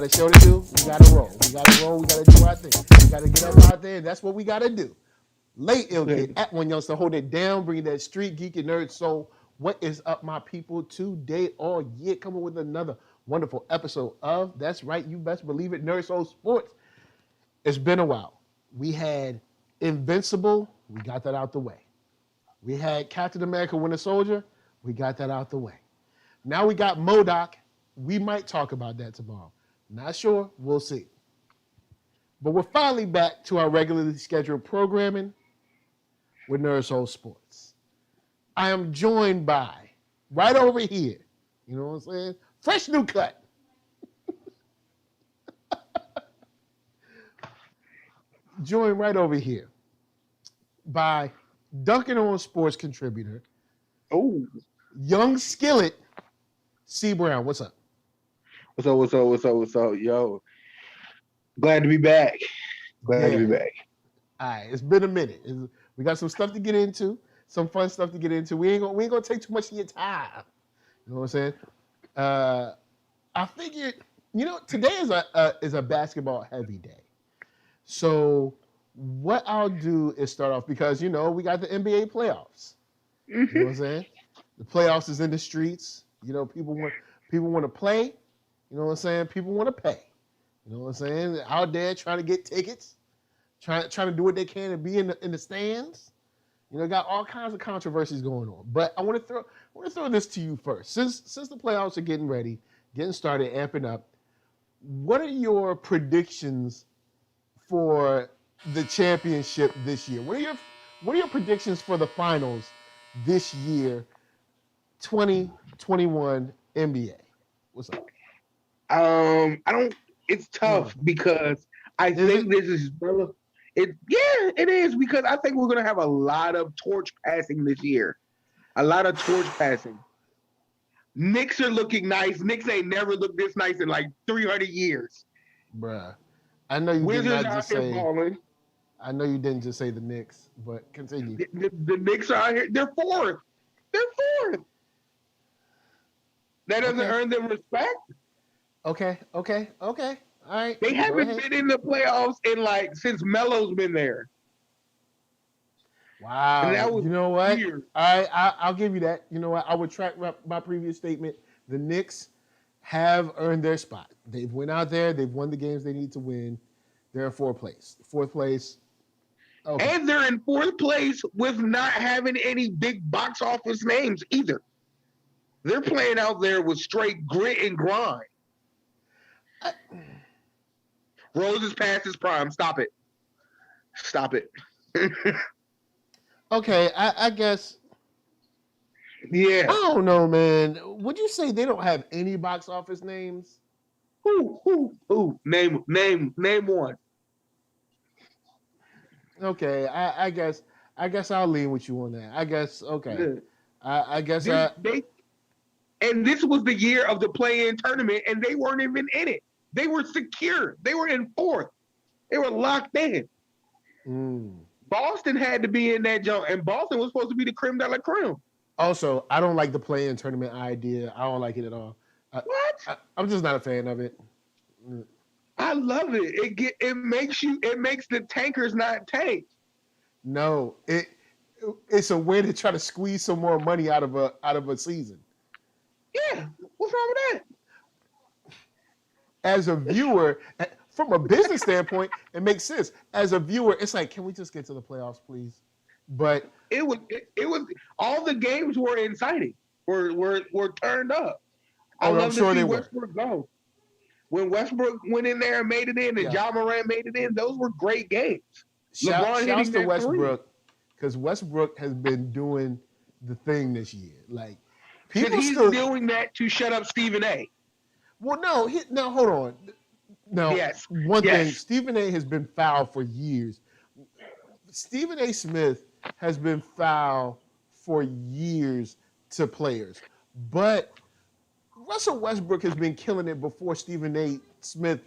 got a show to do. We got to roll. We got to roll. We got to do our thing. We got to get up out there. That's what we got to do. Late ill kid at OneYoungsta, hold it down, bringing that street geek and nerd soul. What is up, my people? Today, all year, coming with another wonderful episode of, that's right, you best believe it, NERDSoul Sports. It's been a while. We had Invincible, we got that out the way. We had Captain America Winter Soldier, we got that out the way. Now we got MODOK. We might talk about that tomorrow. Not sure, we'll see. But we're finally back to our regularly scheduled programming with NERDSoul Sports. I am joined by, right over here, you know what I'm saying? Fresh new cut. Joined right over here by Dunkin' on Sports contributor, Young Skillet, C. Brown. What's up? What's up? Yo, glad to be back. Glad to be back. All right, it's been a minute. We got some stuff to get into, some fun stuff to get into. We ain't gonna take too much of your time. You know what I'm saying? I figured, today is a basketball heavy day. So what I'll do is start off because we got the NBA playoffs. You know what I'm saying? The playoffs is in the streets. People want to play. You know what I'm saying? People want to pay. You know what I'm saying? They're out there trying to get tickets, trying to do what they can to be in the stands. Got all kinds of controversies going on. But I want to throw this to you first. Since the playoffs are getting ready, getting started, amping up, what are your predictions for the championship this year? What are your predictions for the finals this year, 2021 NBA? What's up? It's tough because I think this is it is because I think we're gonna have a lot of torch passing this year. A lot of torch passing. Knicks are looking nice. Knicks ain't never looked this nice in like 300 years. Bruh. I know you Wizards did not just say balling. I know you didn't just say the Knicks, but continue. The Knicks are out here. They're fourth. That doesn't earn them respect. Okay. All right. They haven't been in the playoffs since Melo's been there. Wow. And that was what? weird. I'll give you that. You know what? I would track my previous statement. The Knicks have earned their spot. They've went out there. They've won the games they need to win. They're in fourth place. Okay. And they're in fourth place with not having any big box office names either. They're playing out there with straight grit and grind. Rose is past his prime. Stop it. Okay, I guess. Yeah. I don't know, man. Would you say they don't have any box office names? Who? Name one. Okay, I guess I'll lean with you on that. I guess okay. Yeah. I guess and this was the year of the play-in tournament, and they weren't even in it. They were secure. They were in fourth. They were locked in. Boston had to be in that jump, and Boston was supposed to be the creme de la creme. Also, I don't like the play-in tournament idea. I don't like it at all. What? I'm just not a fan of it. I love it. It makes the tankers not tank. No, it's a way to try to squeeze some more money out of a season. Yeah, what's wrong with that? As a viewer, from a business standpoint, it makes sense. As a viewer, it's like, can we just get to the playoffs, please? But it was all the games were exciting, were turned up. I love to see Westbrook go. When Westbrook went in there and made it in, and Ja Morant made it in, those were great games. Shouts to Westbrook, because Westbrook has been doing the thing this year. Like he's doing that to shut up Stephen A. Well, no, hold on. No, one thing, Stephen A has been foul for years. Stephen A. Smith has been foul for years to players. But Russell Westbrook has been killing it before Stephen A. Smith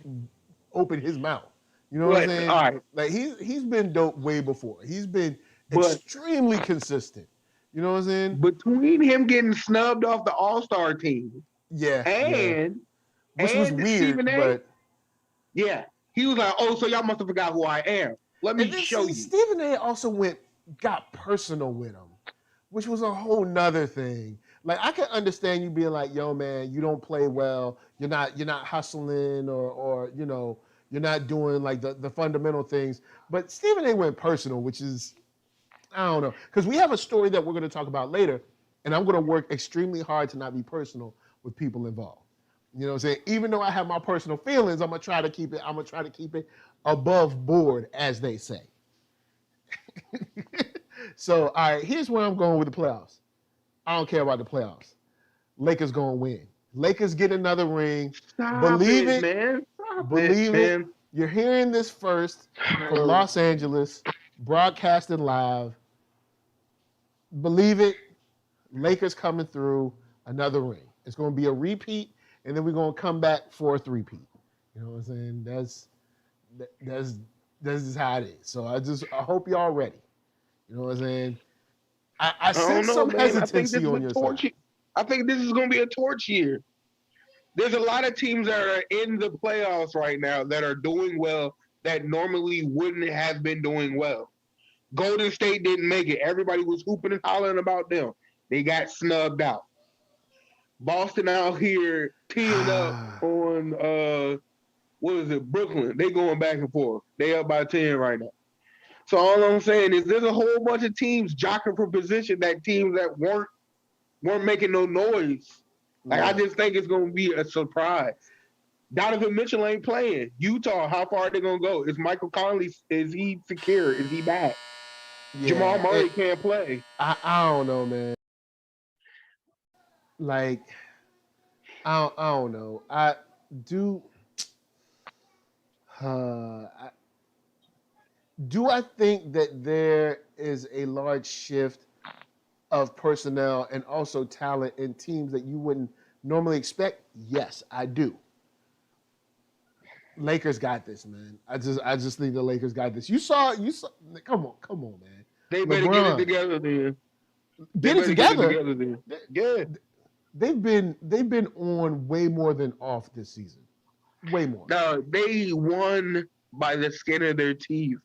opened his mouth. You know what I'm saying? All right. Like he's been dope way before. He's been extremely consistent. You know what I'm saying? Between him getting snubbed off the All-Star team, which and was weird, Stephen A. but Yeah. He was like, oh, so y'all must have forgot who I am. Let me show you. Stephen A. also got personal with him, which was a whole nother thing. Like, I can understand you being like, yo, man, you don't play well. You're not hustling or you know, you're not doing like the fundamental things. But Stephen A. went personal, which is, I don't know. Because we have a story that we're going to talk about later, and I'm going to work extremely hard to not be personal with people involved. You know what I'm saying? Even though I have my personal feelings, I'm gonna try to keep it above board, as they say. So, all right, here's where I'm going with the playoffs. I don't care about the playoffs. Lakers gonna win. Lakers get another ring. Believe it, man. Believe it. You're hearing this first from Los Angeles, broadcasted live. Believe it. Lakers coming through, another ring. It's gonna be a repeat. And then we're gonna come back for a three-peat. You know what I'm saying? That's just how it is. So I hope y'all ready. You know what I'm saying? I sense some hesitancy on your side. I think this is gonna be a torch year. There's a lot of teams that are in the playoffs right now that are doing well that normally wouldn't have been doing well. Golden State didn't make it. Everybody was hooping and hollering about them. They got snubbed out. Boston out here teeing up on what is it, Brooklyn. They going back and forth. They up by 10 right now. So all I'm saying is there's a whole bunch of teams jockeying for position, that teams that weren't making no noise. Like, I just think it's gonna be a surprise. Donovan Mitchell ain't playing. Utah, how far are they gonna go? Is Michael Conley, is he secure? Is he back? Yeah, Jamal Murray can't play. I don't know, man. Like, I don't know. Do I think that there is a large shift of personnel and also talent in teams that you wouldn't normally expect? Yes, I do. Lakers got this, man. I just think the Lakers got this. You saw. Come on, man. They better get it together then. Get it together then. Yeah. They've been on way more than off this season. Way more. No, they won by the skin of their teeth.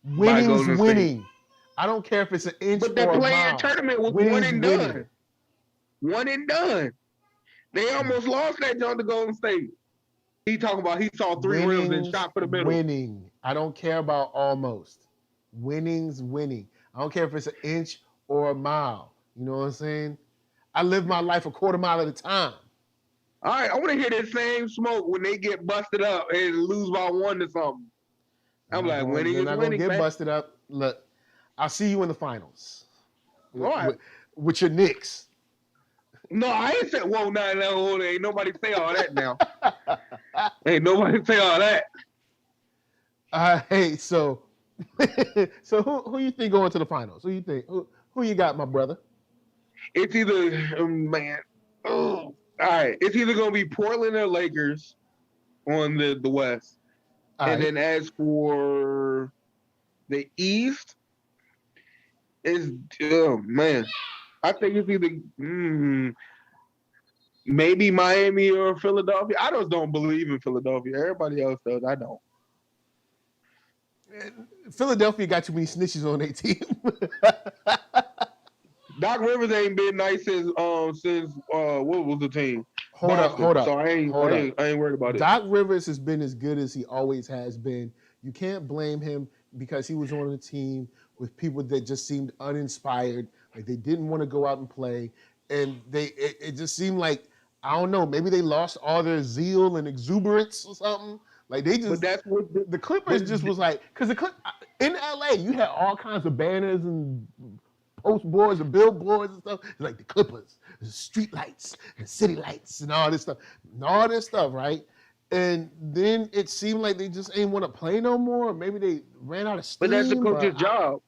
Winning's winning. I don't care if it's an inch or a mile. But that play-in tournament was one and done. One and done. They almost lost that joint to Golden State. He talking about he saw 3 rims and shot for the middle. Winning. I don't care about almost. Winning's winning. I don't care if it's an inch or a mile. You know what I'm saying? I live my life a quarter mile at a time. All right, I want to hear that same smoke when they get busted up and lose by 1 to something. I'm like, winning is winning, man. They're not going to get busted up. Look, I'll see you in the finals. All right. With your Knicks. No, I ain't saying, whoa, no, ain't nobody say all that now. Ain't nobody say all that. Hey, so who you think going to the finals? Who you think? Who you got, my brother? It's either, all right. It's either going to be Portland or Lakers on the West. All and right. Then as for the East, it's, I think it's either maybe Miami or Philadelphia. I just don't believe in Philadelphia. Everybody else does. I don't. Philadelphia got too many snitches on their team. Doc Rivers ain't been nice since what was the team? Hold up. So I ain't worried about it. Doc Rivers has been as good as he always has been. You can't blame him because he was on a team with people that just seemed uninspired, like they didn't want to go out and play, and it just seemed like, I don't know, maybe they lost all their zeal and exuberance or something. Like they just, but that's what the Clippers just was like, because in LA you had all kinds of banners and post boards and billboards and stuff. It's like the Clippers, the street lights and city lights and all this stuff, right? And then it seemed like they just ain't want to play no more. Maybe they ran out of steam. But that's the coach's job.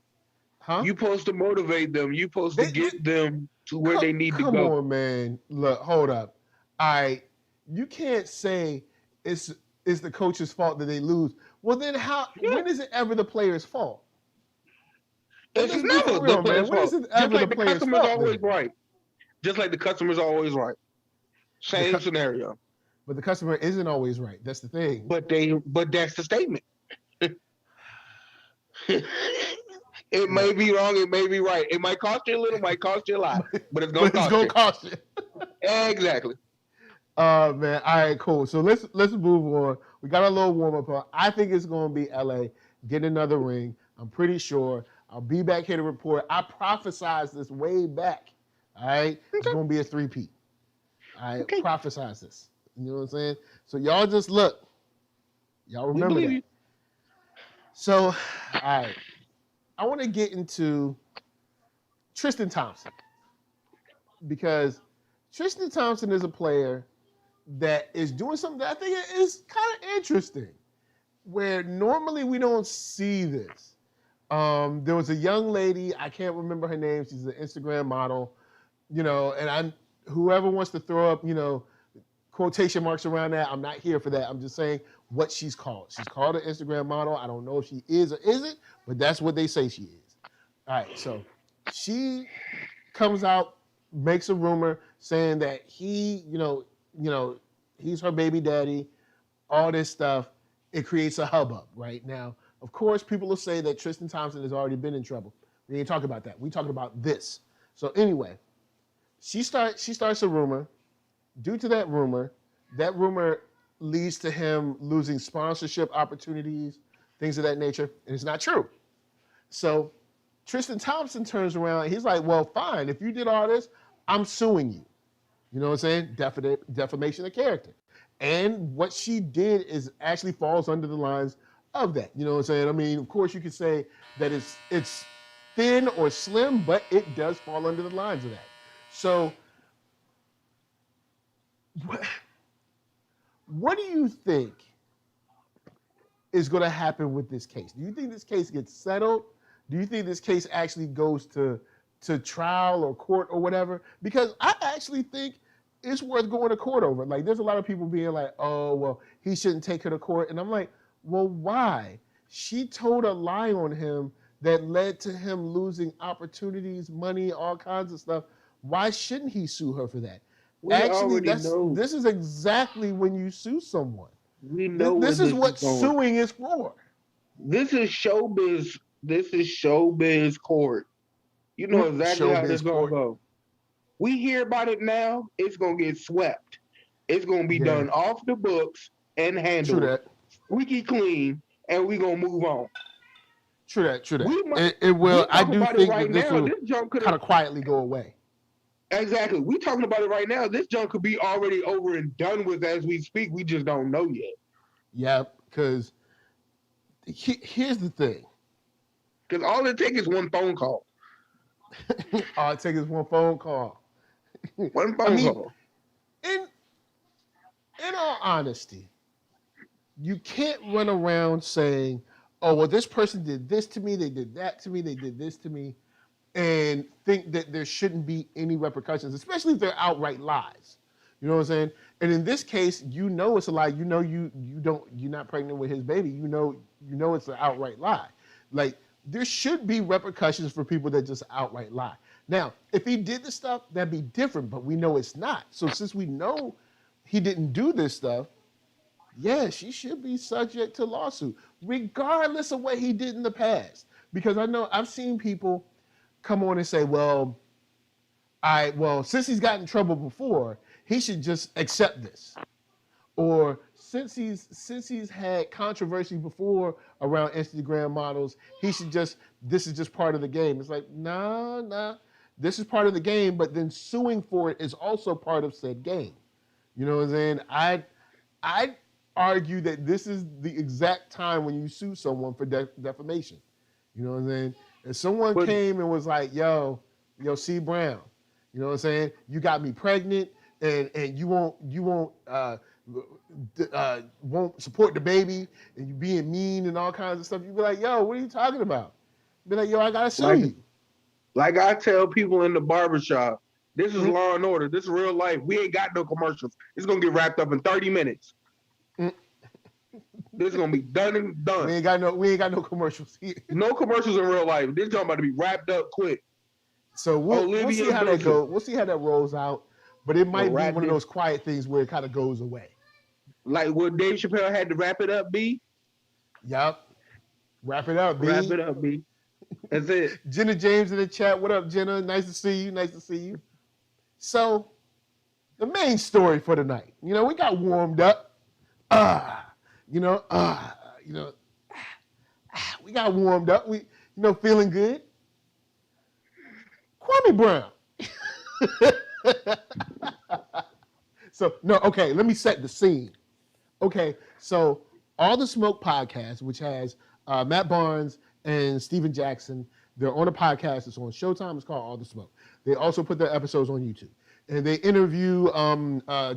Huh? You're supposed to motivate them. You're supposed to get them to where they need to go. Come on, man. Look, hold up. All right. You can't say it's the coach's fault that they lose. Well, then when is it ever the player's fault? It's never the player's fault. Just like the customer's always right. Just like the customer's always right. Same scenario. but the customer isn't always right. That's the thing. But that's the statement. It may be wrong, it may be right. It might cost you a little, might cost you a lot, but it's gonna cost you. Exactly. Man. All right, cool. So let's move on. We got a little warm up. I think it's gonna be LA. Get another ring. I'm pretty sure. I'll be back here to report. I prophesized this way back. All right, it's gonna be a 3-peat. All right, prophesize this. You know what I'm saying? So y'all just look. Y'all remember that. So, all right. I want to get into Tristan Thompson because Tristan Thompson is a player that is doing something that I think is kind of interesting, where normally we don't see this. There was a young lady, I can't remember her name. She's an Instagram model, and whoever wants to throw up, quotation marks around that, I'm not here for that. I'm just saying what she's called. She's called an Instagram model. I don't know if she is or isn't, but that's what they say she is. All right, so she comes out, makes a rumor saying that he's her baby daddy, all this stuff. It creates a hubbub right now. Of course, people will say that Tristan Thompson has already been in trouble. We ain't talking about that. We talking about this. So anyway, she starts a rumor. Due to that rumor leads to him losing sponsorship opportunities, things of that nature, and it's not true. So Tristan Thompson turns around and he's like, well, fine, if you did all this, I'm suing you. You know what I'm saying? Defamation of character. And what she did is actually falls under the lines of that. You know what I'm saying? I mean, of course you could say that it's thin or slim, but it does fall under the lines of that. So what do you think is going to happen with this case? Do you think this case gets settled? Do you think this case actually goes to trial or court or whatever? Because I actually think it's worth going to court over. Like, there's a lot of people being like, oh, well, he shouldn't take her to court. And I'm like, well, why? She told a lie on him that led to him losing opportunities, money, all kinds of stuff. Why shouldn't he sue her for that? Actually, this is exactly when you sue someone. We know this is what suing is for. This is showbiz. This is showbiz court. You know exactly how this is going to go. We hear about it now. It's going to get swept. It's going to be done off the books and handled squeaky clean, and we're going to move on. True that. It will. I do think that this will kind of quietly go away. Exactly. We talking about it right now. This junk could be already over and done with as we speak. We just don't know yet. Yeah, because here's the thing. Because all it takes is one phone call. All it takes is one phone call. One phone call. In all honesty, you can't run around saying, oh, well, this person did this to me, they did that to me, they did this to me, and think that there shouldn't be any repercussions, especially if they're outright lies. You know what I'm saying? And in this case, you know it's a lie. You know you're not pregnant with his baby. You know it's an outright lie. Like, there should be repercussions for people that just outright lie. Now, if he did this stuff, that'd be different, but we know it's not. So since we know he didn't do this stuff, yeah, she should be subject to lawsuit, regardless of what he did in the past. Because I know I've seen people come on and say, well, since he's gotten in trouble before, he should just accept this. Or since he's had controversy before around Instagram models, this is just part of the game. It's like, nah, this is part of the game, but then suing for it is also part of said game. You know what I'm saying? I'd argue that this is the exact time when you sue someone for defamation. You know what I'm saying? If someone came and was like, yo, C. Brown, you know what I'm saying? You got me pregnant, and you won't support the baby, and you being mean and all kinds of stuff. You'd be like, yo, what are you talking about? Be like, yo, I gotta sue you. Like I tell people in the barbershop, this is Law and Order. This is real life. We ain't got no commercials. It's gonna get wrapped up in 30 minutes. This is gonna be done and done. We ain't got no commercials here. No commercials in real life. This is about to be wrapped up quick. So we'll see how that goes. We'll see how that rolls out. But it might be one of those quiet things where it kind of goes away. Like what Dave Chappelle had to wrap it up, B. Yup. Wrap it up, B. Wrap it up, B. That's it. Jenna James in the chat. What up, Jenna? Nice to see you. Nice to see you. So, the main story for tonight. You know, we got warmed up. We got warmed up. We, feeling good. Kwame Brown. Okay, let me set the scene. Okay, so All the Smoke podcast, which has Matt Barnes and Steven Jackson, they're on a podcast. It's on Showtime. It's called All the Smoke. They also put their episodes on YouTube. And they interview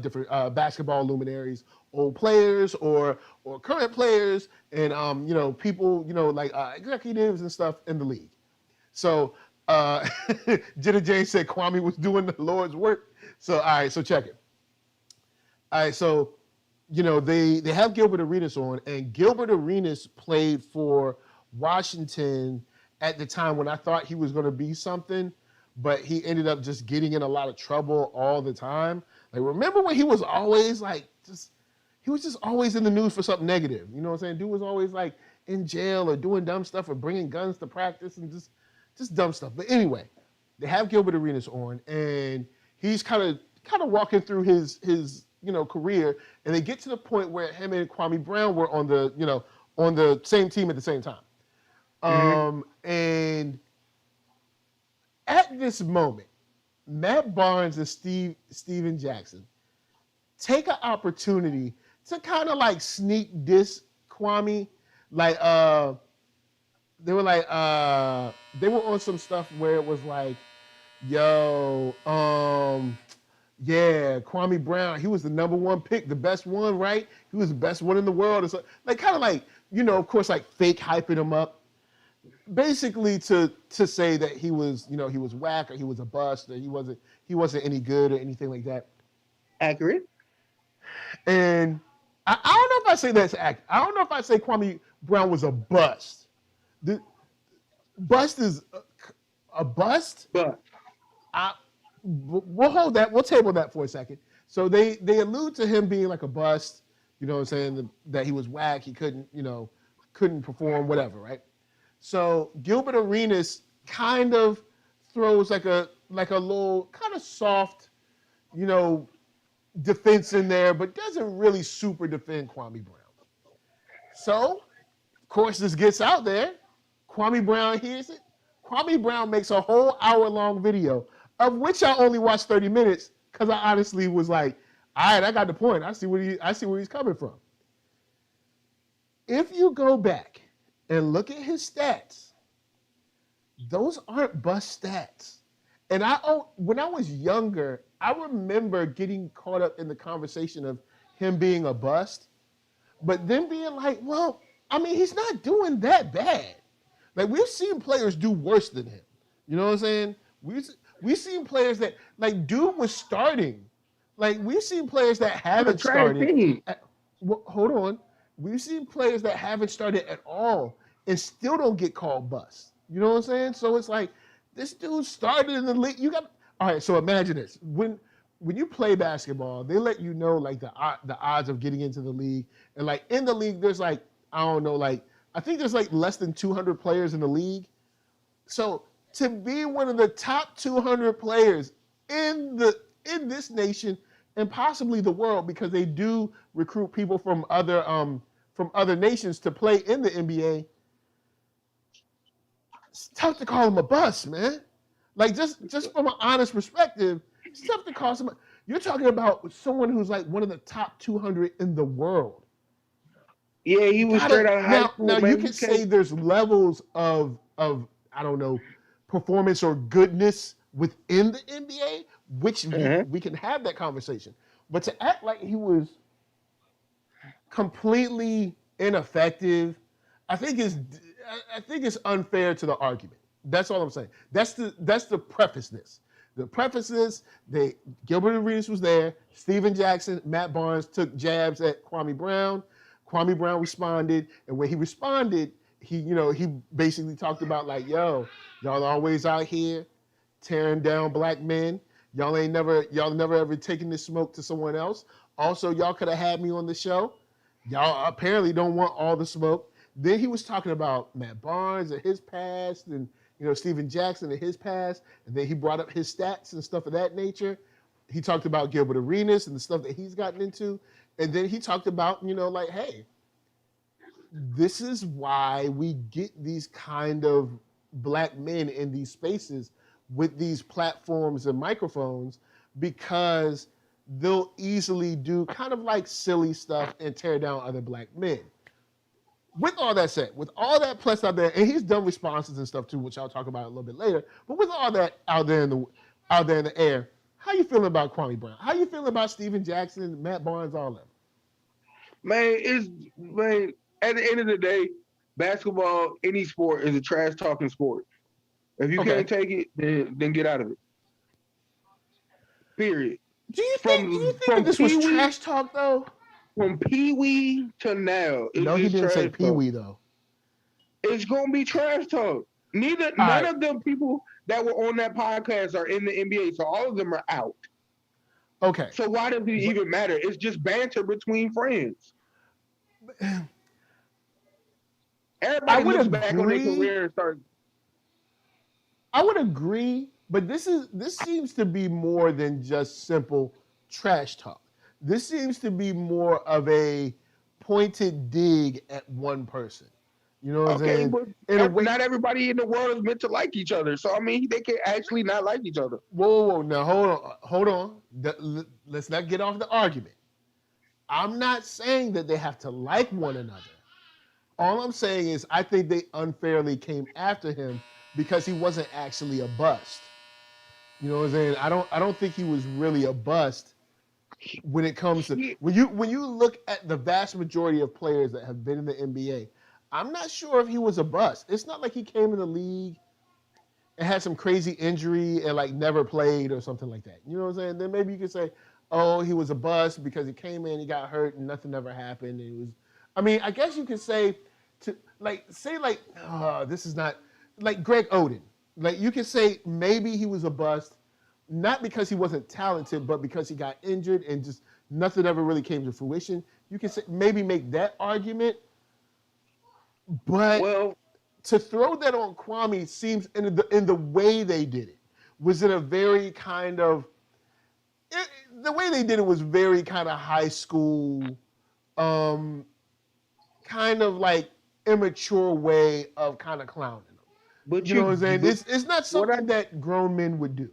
different basketball luminaries, old players or current players, and people, like executives and stuff in the league. So Jenna James said Kwame was doing the Lord's work. So all right, so check it. All right, so they have Gilbert Arenas on, and Gilbert Arenas played for Washington at the time when I thought he was going to be something, but he ended up just getting in a lot of trouble all the time. Like, remember when he was always he was just always in the news for something negative. You know what I'm saying? Dude was always like in jail or doing dumb stuff or bringing guns to practice and just dumb stuff. But anyway, they have Gilbert Arenas on, and he's kind of walking through his career, and they get to the point where him and Kwame Brown were on the same team at the same time. And at this moment, Matt Barnes and Steven Jackson take an opportunity to kind of like sneak diss Kwame. Like they were on some stuff where it was like, yo, yeah, Kwame Brown, he was the number one pick, the best one, right? He was the best one in the world. It's like kind of like, of course, like fake hyping him up. Basically to say that he was whack or he was a bust or he wasn't any good or anything like that. Accurate. And I don't know if I say that's accurate. I don't know if I say Kwame Brown was a bust. The bust is a bust. But we'll hold that. We'll table that for a second. So they allude to him being like a bust. You know what I'm saying? That he was whack. He couldn't perform, whatever, right? So Gilbert Arenas kind of throws like a little kind of soft, defense in there, but doesn't really super defend Kwame Brown. So, of course, this gets out there. Kwame Brown hears it. Kwame Brown makes a whole hour-long video, of which I only watched 30 minutes because I honestly was like, all right, I got the point. I see where he's coming from. If you go back and look at his stats, those aren't bust stats. And when I was younger, I remember getting caught up in the conversation of him being a bust, but then being like, well, I mean, he's not doing that bad. Like, we've seen players do worse than him. You know what I'm saying? We've seen players that, like, dude was starting. Like, we've seen players that haven't started. Hold on. We've seen players that haven't started at all and still don't get called bust. You know what I'm saying? So it's like, this dude started in the league. All right, so imagine this. When you play basketball, they let you know, like, the odds of getting into the league. And, like, in the league, there's, like, I don't know, like, I think there's, like, less than 200 players in the league. So to be one of the top 200 players in this nation and possibly the world, because they do recruit people from other nations to play in the NBA, it's tough to call him a bust, man. Like, just from an honest perspective, it's tough to call someone. You're talking about someone who's like one of the top 200 in the world. Yeah, he was straight out of high school. Now you can say there's levels of I don't know, performance or goodness within the NBA, which we can have that conversation. But to act like he was completely ineffective, I think it's unfair to the argument. That's all I'm saying. That's the preface-ness. The preface-ness, Gilbert Arenas was there. Steven Jackson, Matt Barnes took jabs at Kwame Brown. Kwame Brown responded, and when he responded, he basically talked about like, yo, y'all always out here tearing down black men. Y'all never ever taken this smoke to someone else. Also, y'all could have had me on the show. Y'all apparently don't want all the smoke. Then he was talking about Matt Barnes and his past, and Steven Jackson and his past, and then he brought up his stats and stuff of that nature. He talked about Gilbert Arenas and the stuff that he's gotten into, and then he talked about like, hey, this is why we get these kind of black men in these spaces with these platforms and microphones, because they'll easily do kind of like silly stuff and tear down other black men. With all that said, with all that plus out there, and he's done responses and stuff too, which I'll talk about a little bit later. But with all that out there in the air, how you feeling about Kwame Brown? How you feeling about Steven Jackson, Matt Barnes, all of them? Man, at the end of the day, basketball, any sport, is a trash talking sport. If you can't take it, then get out of it. Period. Do you think that this was trash talk though? From Pee Wee to now, no, he didn't say Pee Wee though. It's gonna be trash talk. None of the people that were on that podcast are in the NBA, so all of them are out. Okay. So why does it even matter? It's just banter between friends. Everybody looks back on their career and starts. I would agree, but this seems to be more than just simple trash talk. This seems to be more of a pointed dig at one person. You know what I'm saying? But not everybody in the world is meant to like each other. So, I mean, they can actually not like each other. Whoa. Now, hold on. Let's not get off the argument. I'm not saying that they have to like one another. All I'm saying is I think they unfairly came after him because he wasn't actually a bust. You know what I'm saying? I don't think he was really a bust when it comes to when you look at the vast majority of players that have been in the NBA. I'm not sure if he was a bust. It's not like he came in the league and had some crazy injury and like never played or something like that. You know what I'm saying? Then maybe you could say, oh, he was a bust because he came in, he got hurt, and nothing ever happened. And it was, I mean, I guess you could say this is not like Greg Oden. Like you could say maybe he was a bust, not because he wasn't talented, but because he got injured and just nothing ever really came to fruition. You could say maybe make that argument. But to throw that on Kwame seems in the way they did it was in a very kind of the way they did it was very kind of high school, kind of like immature way of kind of clowning them. But you know what I'm saying? It's not something that grown men would do.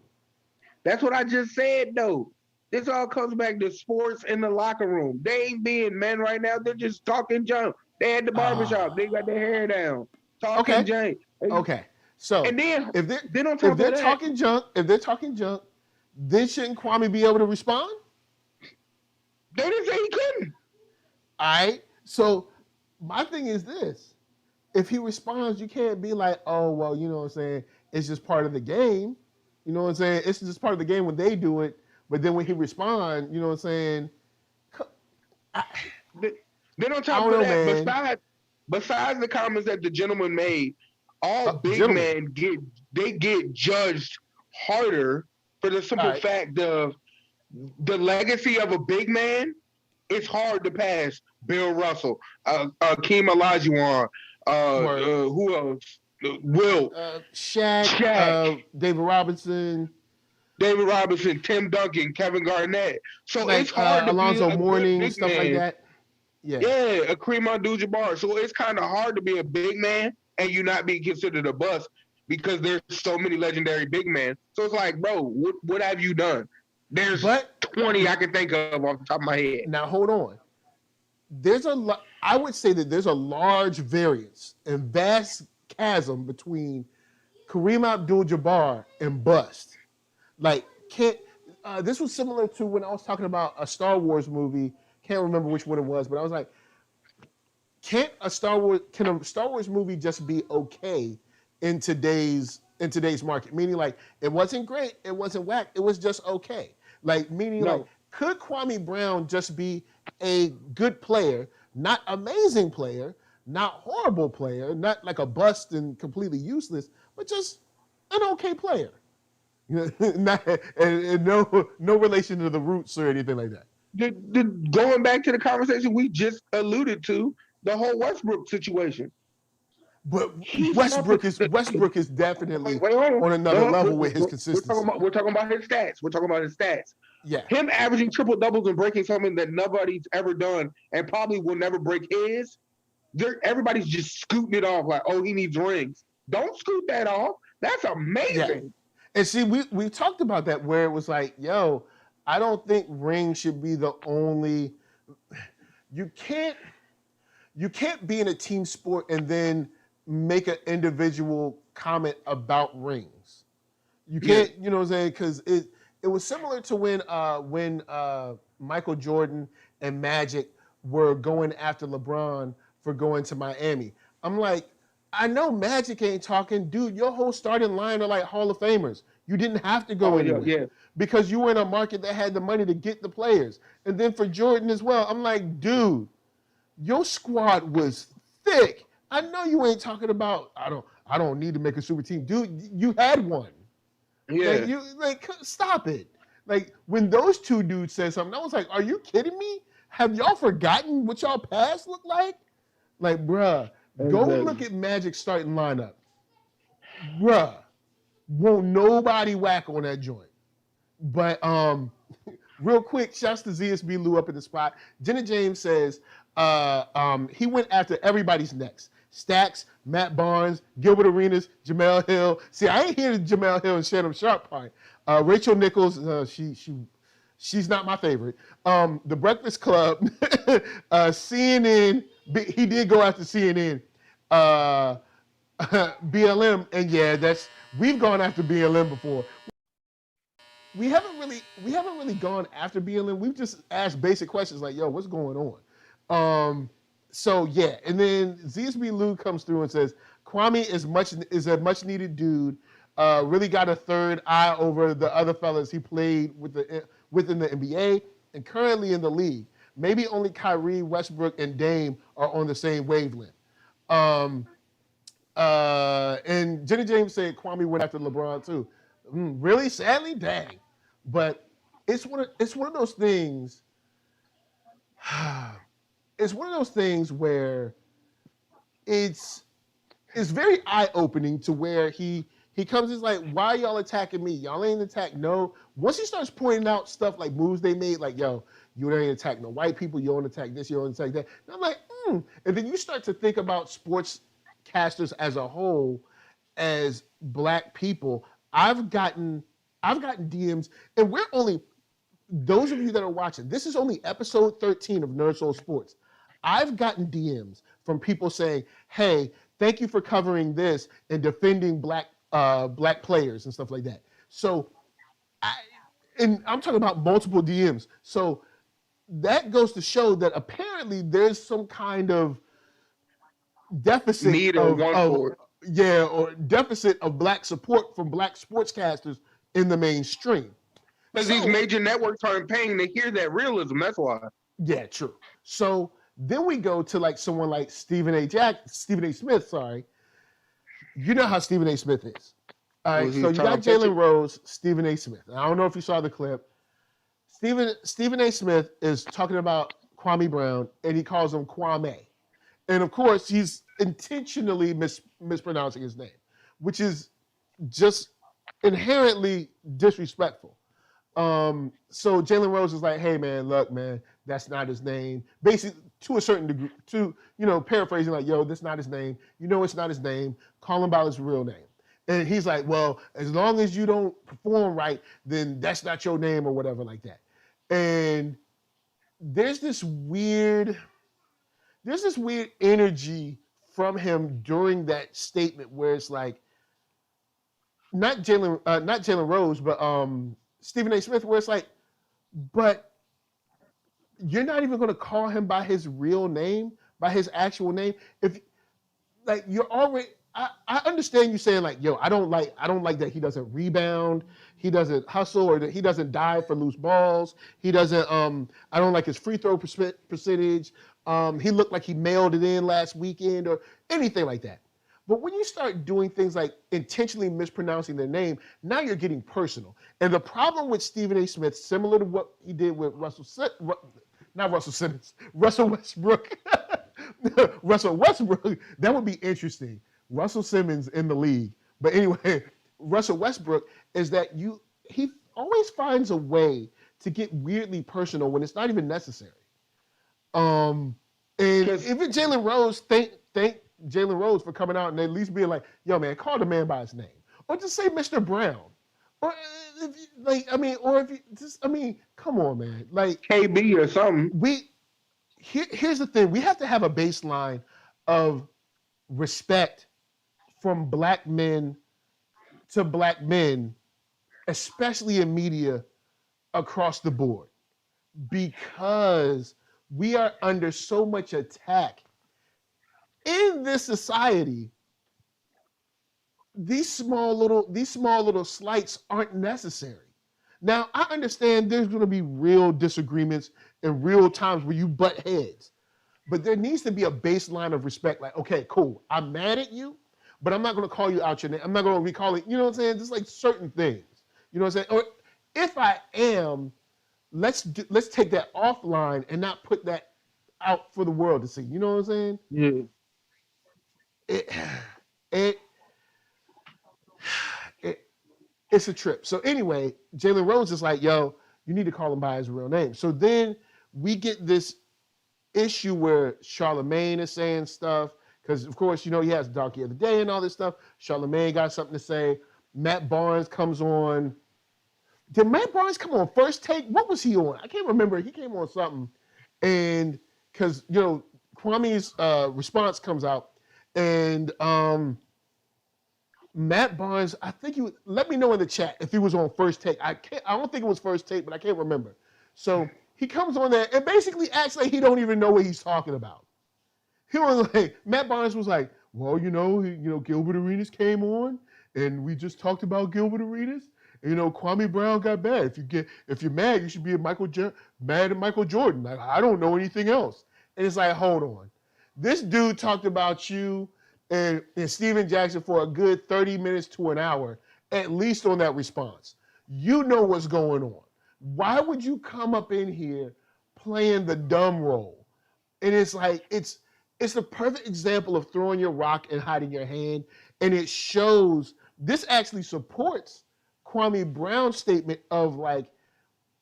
That's what I just said though. This all comes back to sports in the locker room. They ain't being men right now. They're just talking junk. They at the barbershop. They got their hair down. Talking junk. Okay. So and then if they're talking junk, then shouldn't Kwame be able to respond? They didn't say he couldn't. All right. So my thing is this. If he responds, you can't be like, oh, well, you know what I'm saying? It's just part of the game. You know what I'm saying? It's just part of the game when they do it. But then when he responds, you know what I'm saying? Then on top of that, besides the comments that the gentleman made, all big men get judged harder for the simple fact of the legacy of a big man. It's hard to pass. Bill Russell, Akeem Olajuwon, who else? Will, Shaq, David Robinson, Tim Duncan, Kevin Garnett. So like, it's hard to Alonzo be a Mourning, big stuff man. like that. Yeah, Kareem Abdul-Jabbar. So it's kind of hard to be a big man and you not be considered a bust because there's so many legendary big men. So it's like, bro, what have you done? There's 20 I can think of off the top of my head. Now hold on. I would say that there's a large variance and vast chasm between Kareem Abdul-Jabbar and bust. Like, this was similar to when I was talking about a Star Wars movie. Can't remember which one it was, but I was like, can a Star Wars movie just be okay in today's market? Meaning like it wasn't great, it wasn't whack, it was just okay. Like meaning like could Kwame Brown just be a good player, not amazing player, not horrible player, not like a bust and completely useless, but just an okay player. And no relation to the Roots or anything like that. Going back to the conversation we just alluded to, the whole Westbrook situation. But Westbrook is definitely on another level with his consistency. We're talking about his stats. We're talking about his stats. Yeah. Him averaging triple doubles and breaking something that nobody's ever done and probably will never break his. Everybody's just scooting it off like, oh, he needs rings. Don't scoot that off. That's amazing. Yeah. And see, we talked about that where it was like, yo, I don't think rings should be the only. You can't be in a team sport and then make an individual comment about rings. You can't, you know what I'm saying? Because it was similar to when Michael Jordan and Magic were going after LeBron for going to Miami. I'm like, I know Magic ain't talking, dude. Your whole starting line are like Hall of Famers. You didn't have to go anywhere because you were in a market that had the money to get the players. And then for Jordan as well, I'm like, dude, your squad was thick. I know you ain't talking about. I don't need to make a super team, dude. You had one. Yeah. Stop it. Like when those two dudes said something, I was like, are you kidding me? Have y'all forgotten what y'all past looked like? Like, bruh, go look at Magic's starting lineup. Bruh, won't nobody whack on that joint. But real quick, shouts to ZSB Lou up in the spot. Jenna James says he went after everybody's necks. Stacks, Matt Barnes, Gilbert Arenas, Jamel Hill. See, I ain't hear the Jamel Hill and Shannon Sharp part. Rachel Nichols, she's not my favorite. The Breakfast Club, CNN, he did go after CNN. BLM, and yeah, we've gone after BLM before. We haven't really gone after BLM. We've just asked basic questions like, yo, what's going on? So yeah, and then ZSB Lou comes through and says, Kwame is a much needed dude. Really got a third eye over the other fellas he played within the NBA and currently in the league. Maybe only Kyrie, Westbrook, and Dame are on the same wavelength. And Jenny James said Kwame went after LeBron too. Really? Sadly? Dang. But it's one of those things. It's one of those things where it's very eye-opening to where he comes, he's like, why y'all attacking me? Y'all ain't attack no. Once he starts pointing out stuff like moves they made, like, yo, you ain't attack no white people, you don't attack this, you don't attack that. And I'm like, And then you start to think about sportscasters as a whole, as black people. I've gotten DMs, and we're only, those of you that are watching, this is only episode 13 of NERDSoul Sports. I've gotten DMs from people saying, hey, thank you for covering this and defending black players and stuff like that. So, and I'm talking about multiple DMs. So that goes to show that apparently there's some kind of deficit or deficit of black support from black sportscasters in the mainstream. Because these major networks aren't paying to hear that realism. That's why. Yeah, true. So then we go to like someone like Stephen A. Smith. Sorry, you know how Stephen A. Smith is. All right, so you got Jalen Rose, Stephen A. Smith. I don't know if you saw the clip. Stephen A. Smith is talking about Kwame Brown, and he calls him Kwame, and of course he's intentionally mispronouncing his name, which is just inherently disrespectful. So Jalen Rose is like, hey man, look man, that's not his name. Basically, to a certain degree, paraphrasing like, yo, that's not his name. You know it's not his name. Call him by his real name. And he's like, well, as long as you don't perform right, then that's not your name or whatever like that. And there's this weird energy from him during that statement where it's like, not Jalen Rose, but Stephen A. Smith, where it's like, but you're not even going to call him by his real name, by his actual name. If like you're already, I understand you saying like, yo, I don't like that he doesn't rebound, he doesn't hustle, or that he doesn't dive for loose balls. He doesn't. I don't like his free throw percentage. He looked like he mailed it in last weekend or anything like that. But when you start doing things like intentionally mispronouncing their name, now you're getting personal. And the problem with Stephen A. Smith, similar to what he did with Russell Westbrook. Russell Westbrook, that would be interesting. Russell Simmons in the league. But anyway, Russell Westbrook is that he always finds a way to get weirdly personal when it's not even necessary. And even Jalen Rose, thank Jalen Rose for coming out and at least being like, yo, man, call the man by his name. Or just say Mr. Brown. Or come on, man. Like KB or something. Here's the thing. We have to have a baseline of respect from black men to black men, especially in media across the board, because we are under so much attack in this society. These small little slights aren't necessary. Now, I understand there's going to be real disagreements and real times where you butt heads, but there needs to be a baseline of respect. Like, okay, cool, I'm mad at you, but I'm not going to call you out your name. I'm not going to recall it. You know what I'm saying? Just like certain things. You know what I'm saying? Or if I am, let's take that offline and not put that out for the world to see. You know what I'm saying? Yeah. It's a trip. So anyway, Jalen Rose is like, yo, you need to call him by his real name. So then we get this issue where Charlemagne is saying stuff, because of course, he has Donkey of the Day and all this stuff. Charlemagne got something to say. Matt Barnes comes on. Did Matt Barnes come on First Take? What was he on? I can't remember. He came on something. And because, Kwame's response comes out, and Matt Barnes, I think let me know in the chat if he was on First Take. I don't think it was First Take, but I can't remember. So he comes on there and basically acts like he don't even know what he's talking about. He was like, Matt Barnes was like, well, Gilbert Arenas came on and we just talked about Gilbert Arenas. And, Kwame Brown got bad. If you're mad, you should be mad at Michael Jordan. Like, I don't know anything else. And it's like, hold on. This dude talked about you and Steven Jackson for a good 30 minutes to an hour, at least on that response. You know what's going on. Why would you come up in here playing the dumb role? And it's like, it's the perfect example of throwing your rock and hiding your hand. And it shows, this actually supports Kwame Brown's statement of like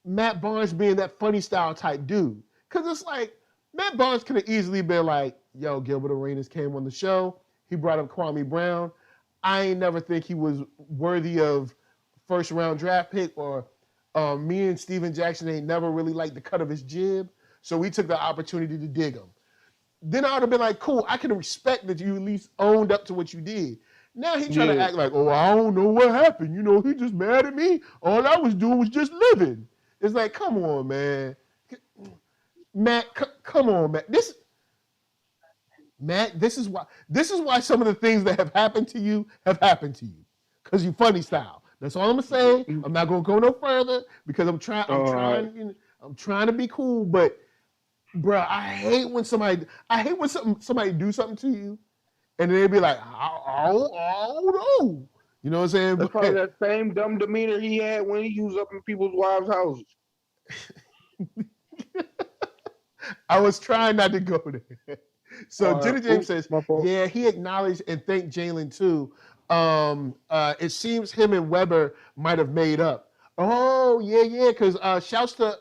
Matt Barnes being that funny style type dude. Because it's like, Matt Barnes could have easily been like, yo, Gilbert Arenas came on the show. He brought up Kwame Brown. I ain't never think he was worthy of first round draft pick, or me and Steven Jackson ain't never really liked the cut of his jib. So we took the opportunity to dig him. Then I would have been like, cool, I can respect that you at least owned up to what you did. Now he trying to act like, oh, I don't know what happened. He just mad at me. All I was doing was just living. It's like, come on, man. Matt, come on, Matt. This is why some of the things that have happened to you have happened to you. Because you funny style. That's all I'm gonna say. I'm not gonna go no further because I'm trying to be cool, but bro, I hate when somebody do something to you and then they be like, oh no. You know what I'm saying? That's probably that same dumb demeanor he had when he was up in people's wives' houses. I was trying not to go there. So Jenna James says, yeah, he acknowledged and thanked Jalen too. It seems him and Weber might have made up. Oh, yeah, because shouts to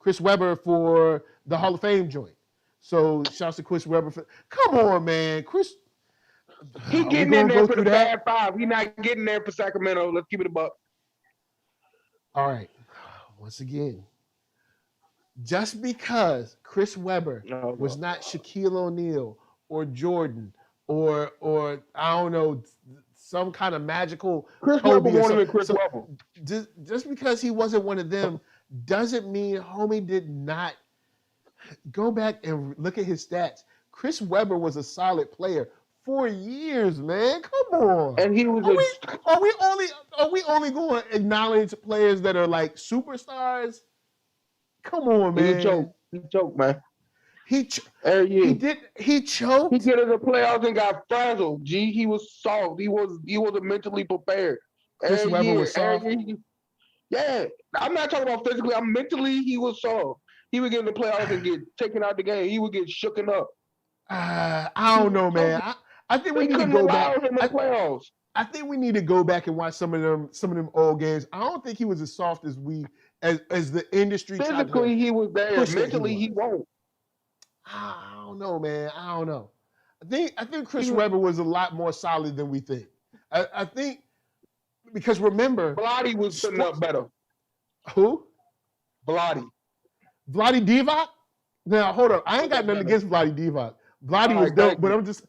Chris Webber for the Hall of Fame joint. So shouts to Chris Webber. Come on, man. Chris. He getting in there for the bad five. He not getting there for Sacramento. Let's keep it a buck. All right. Once again, just because Chris Webber was not Shaquille O'Neal or Jordan or I don't know, some kind of magical Chris Webber wanted Chris Webber. Just because he wasn't one of them doesn't mean homie did not go back and look at his stats. Chris Webber was a solid player for years, man. Come on. And he was are we only going to acknowledge players that are like superstars? Come on, man. He's a joke, man. He chose. He choked. He get in the playoffs and got frazzled. G, he was soft. He wasn't mentally prepared. Chris Webber was soft. Yeah, I'm not talking about physically. I'm mentally. He was soft. He would get in the playoffs and get taken out the game. He would get shooken up. I don't know, man. I think we need to go back. I think we need to go back and watch some of them old games. I don't think he was as soft as the industry. Physically, he was there. Mentally, he won't. I don't know, man. I don't know. I think Chris Webber was a lot more solid than we think. I think because remember, Vlade was putting up better. Who? Vlade Divac? Now hold on. I ain't got nothing against Vlade Divac. Vlade was dope, but I'm just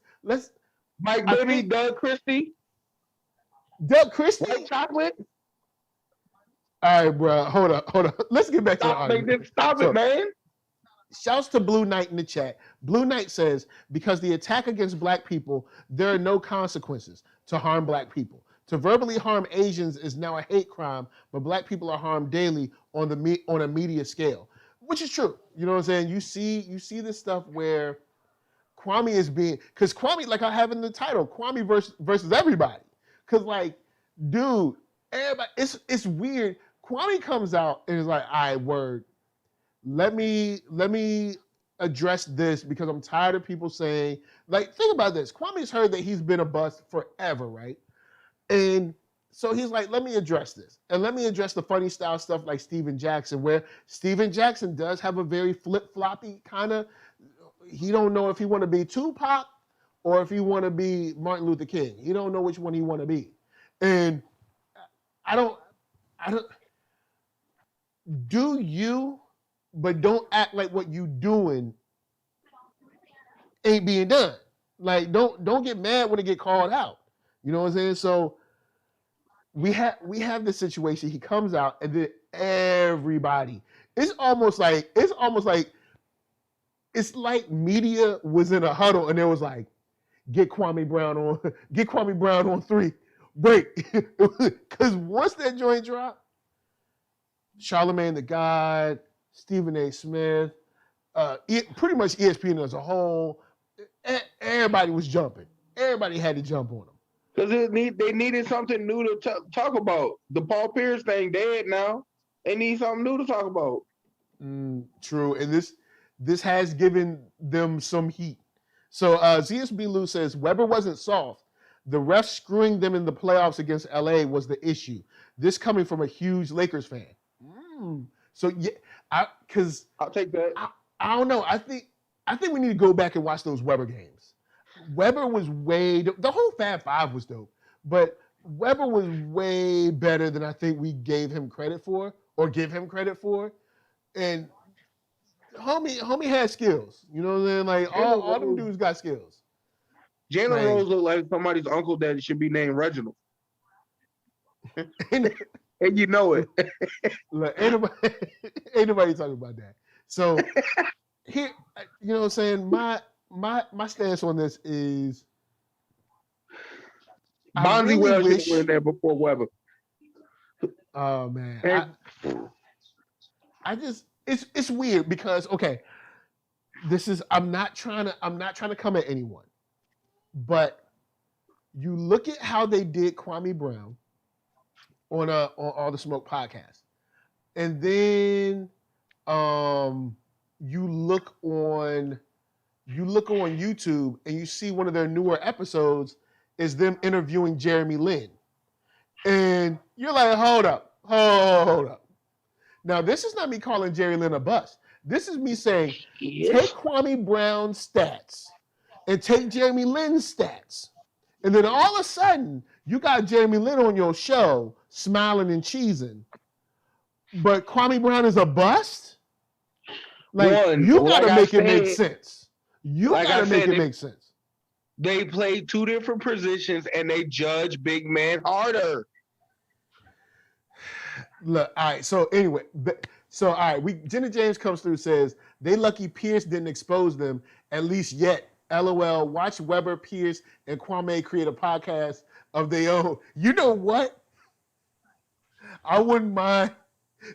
Mike Bibby, Doug Christie. Doug Christie? White chocolate? All right, bro. Hold on. Let's get back to the argument. Stop it, man. Shouts to Blue Knight in the chat. Blue Knight says, because the attack against black people, there are no consequences to harm black people. To verbally harm Asians is now a hate crime, but black people are harmed daily on a media scale, which is true. You know what I'm saying? You see this stuff where Kwame is being, because Kwame, like I have in the title, Kwame versus everybody. Because like, dude, everybody, it's weird. Kwame comes out and is like, all right, word. Let me address this because I'm tired of people saying, like, think about this. Kwame's heard that he's been a bust forever, right? And so he's like, let me address this. And let me address the funny style stuff like Steven Jackson, where Steven Jackson does have a very flip-floppy kind of, he don't know if he want to be Tupac or if he want to be Martin Luther King. He don't know which one he want to be. And I don't, do you, but don't act like what you doing ain't being done. Like, don't get mad when it get called out. You know what I'm saying? So we have this situation. He comes out and then everybody, it's like media was in a huddle and it was like, get Kwame Brown on 3, break. Because once that joint dropped, Charlamagne the God, Stephen A. Smith, pretty much ESPN as a whole, everybody was jumping. Everybody had to jump on them. Because they needed something new to talk about. The Paul Pierce thing dead now. They need something new to talk about. True, and this has given them some heat. So ZSB Lou says, Webber wasn't soft. The refs screwing them in the playoffs against LA was the issue. This coming from a huge Lakers fan. So yeah, I'll take that. I don't know. I think we need to go back and watch those Webber games. Webber was the whole Fab Five was dope, but Webber was way better than I think we give him credit for. And homie had skills. You know what I'm saying? Like all them dudes got skills. Jalen Rose looked like somebody's uncle that should be named Reginald. And you know it. Look, ain't nobody talking about that. So here, you know what I'm saying? My stance on this is Bonzi Wells should have went in there before Webber. Oh man. I just it's weird because okay, I'm not trying to come at anyone, but you look at how they did Kwame Brown on All the Smoke podcast, and then you look on YouTube and you see one of their newer episodes is them interviewing Jeremy Lin, and you're like, hold up. Now this is not me calling Jerry Lin a bust. This is me saying, take Kwame Brown's stats and take Jeremy Lin's stats, and then all of a sudden you got Jeremy Lin on your show smiling and cheesing, but Kwame Brown is a bust? Like, you got to make it make sense. Make sense. They play two different positions and they judge big man harder. Look, all right. So anyway, all right. Jenna James comes through, says they lucky Pierce didn't expose them at least yet. LOL. Watch Webber, Pierce, and Kwame create a podcast of their own. You know what? I wouldn't mind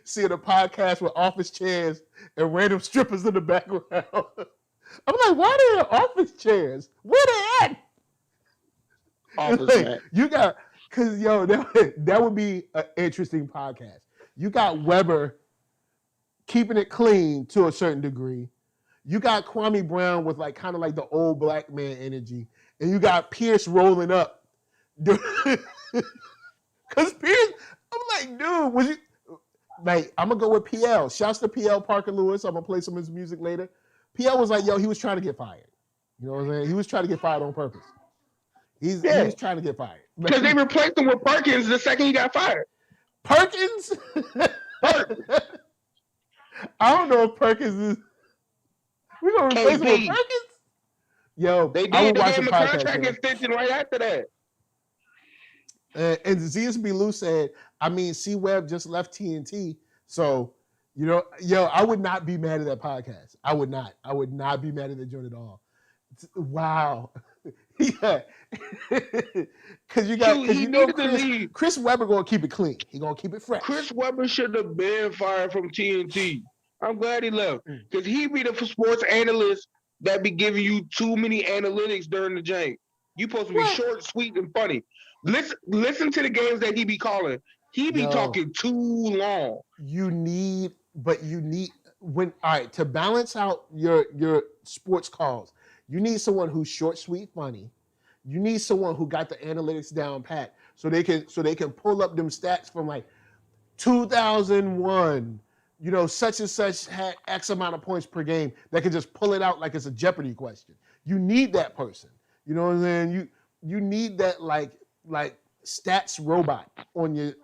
seeing a podcast with office chairs and random strippers in the background. I'm like, why are there office chairs? Where they at? Office Like, man. you got, because, yo, that would be an interesting podcast. You got Weber keeping it clean to a certain degree. You got Kwame Brown with like kind of like the old black man energy. And you got Pierce rolling up. Because Pierce, I'm like, dude, was you, like, I'm going to go with PL. Shouts to PL Parker Lewis. I'm going to play some of his music later. PL was like, yo, he was trying to get fired. You know what I'm saying? He was trying to get fired on purpose. He was trying to get fired. Because they replaced him with Perkins the second he got fired. Perkins? I don't know if Perkins is. We're going to replace him with Perkins? Yo, they did. I would They watch gave the him a podcast, contract extension right after that. And ZSB Lou said, I mean, C-Web just left TNT. So, you know, yo, I would not be mad at that podcast. I would not. I would not be mad at that joint at all. Wow. Yeah. Because you got, he needed to leave. Chris Webber going to keep it clean. He going to keep it fresh. Chris Webber should have been fired from TNT. I'm glad he left. Because he be the sports analyst that be giving you too many analytics during the jank. You supposed to be short, sweet, and funny. Listen to the games that he be calling. He be talking too long. To balance out your sports calls, you need someone who's short, sweet, funny. You need someone who got the analytics down pat so they can pull up them stats from like 2001. You know, such and such had X amount of points per game that can just pull it out like it's a Jeopardy question. You need that person. You know what I'm saying? You need that like stats robot on you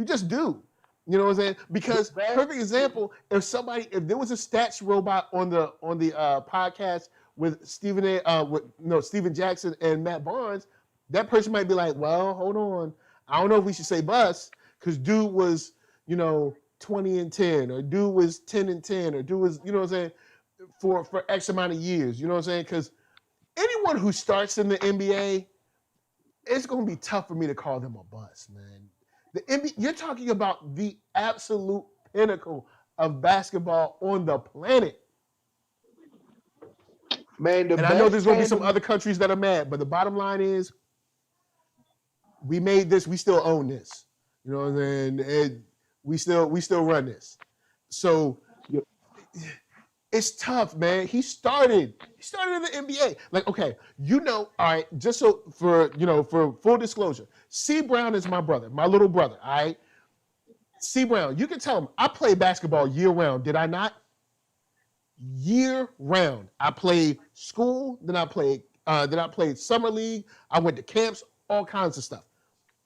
just do. You know what I'm saying? Because perfect example, if there was a stats robot on the podcast with Steven Jackson and Matt Barnes, that person might be like, well, hold on. I don't know if we should say bus, because dude was, 20-10, or dude was 10-10, or dude was, you know what I'm saying, for X amount of years. You know what I'm saying? Because anyone who starts in the NBA, it's going to be tough for me to call them a bust, man. The NBA, you're talking about the absolute pinnacle of basketball on the planet. Man, and I know there's going to be some other countries that are mad, but the bottom line is, we made this, we still own this. You know what I'm saying? We still run this. So it's tough, man. He started in the NBA. Like, okay, all right, just so for full disclosure, C Brown is my brother, my little brother, all right? C Brown, you can tell him I played basketball year round, did I not? Year round. I played school, then I played summer league, I went to camps, all kinds of stuff.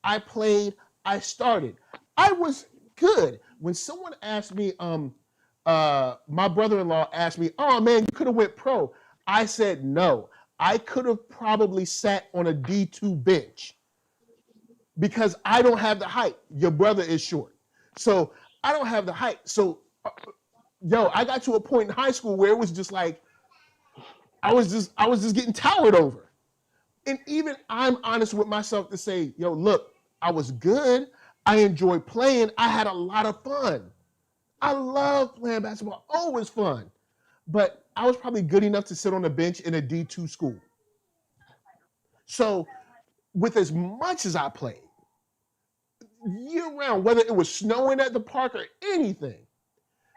I played, I started. I was good. When someone asked me, my brother-in-law asked me, oh man, you could have went pro. I said no. I could have probably sat on a D2 bench because I don't have the height. Your brother is short. So I don't have the height. So, I got to a point in high school where it was just like, I was just getting towered over. And even I'm honest with myself to say, look, I was good. I enjoyed playing. I had a lot of fun. I love playing basketball. Always fun. But I was probably good enough to sit on a bench in a D2 school. So with as much as I played, year round, whether it was snowing at the park or anything,